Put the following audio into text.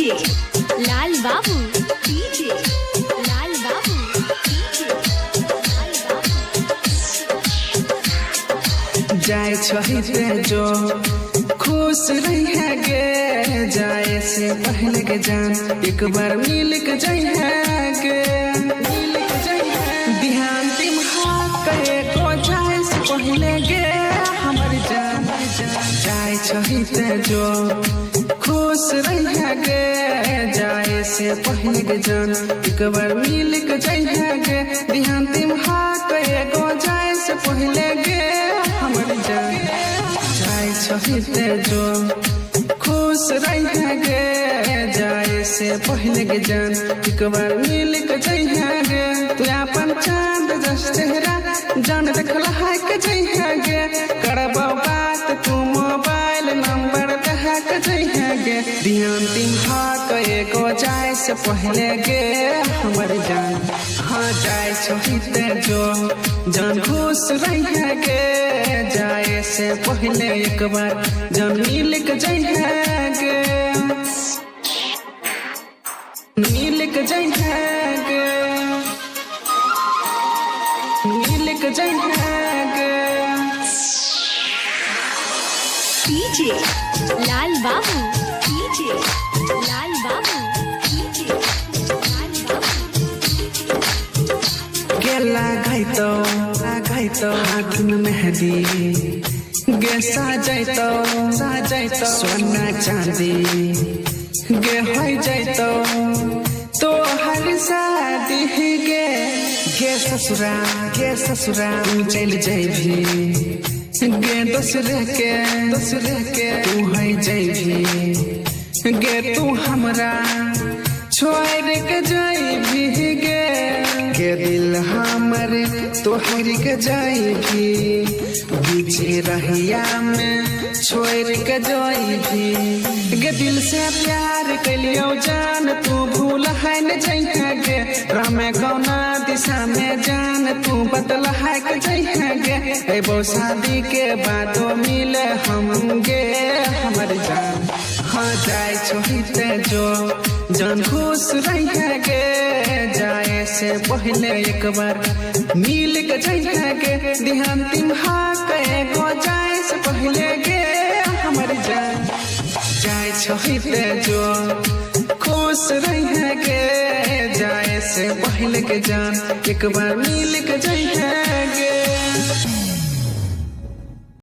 DJ लाल बाबू DJ लाल बाबू जाए छहिते जो खुश रही गे जाए से पहले के जान एक बार मिल के गे ध्यान तिम कहे को जाए से पहले गे हमारी जान जाए छहिते जो खुश रही गे जाए से पहले के जान एक बार मिल के गे ध्यान तिम कहे को जाए से पहले गे हमारी जान जाए छहिते जो खुश रही गे जाए से पहले के जान एक बार मिल के गे तू अपन चांद जस चेहरा जान देखल है के गे करब बात तू मोबाइल नंबर दहा के गे ध्यान तिम कहे को जाए से पहले गे हमर जान हाँ जाए छहिते जो जान खुश रही गे जाए से पहले एक बार जान मिल के गे मिल के गे मिल के गे डीजे लाल बाबू डीजे लाल बाबू डीजे लाल बाबू गेला गाइतो हाथ में मेहंदी गे साजैतो सोना चांदी गे हो जैतो तो हर शादी गे ससुरा तू चल जैभी गे दूसरे के तू है जैभी गे तू हमरा छोड़ के जैभी गे दिल हमर तोहर के जैभी बीच रहिया में छोड़ के जैभी गे दिल से प्यार कलियो जान तू भूल है न गे राम कौना दिशा में जान तू बदल है के गे एबो शादी के बाद मिल हम गे हमर जान हाँ जाए छहिते जो जान खुश रही गे जाए से पहले एक बार मिल के गे ध्यान तिम कहे को जाए से पहले गे हमर जान जाए छहिते जो खुश रही गे जाए से पहले के जान एक बार मिल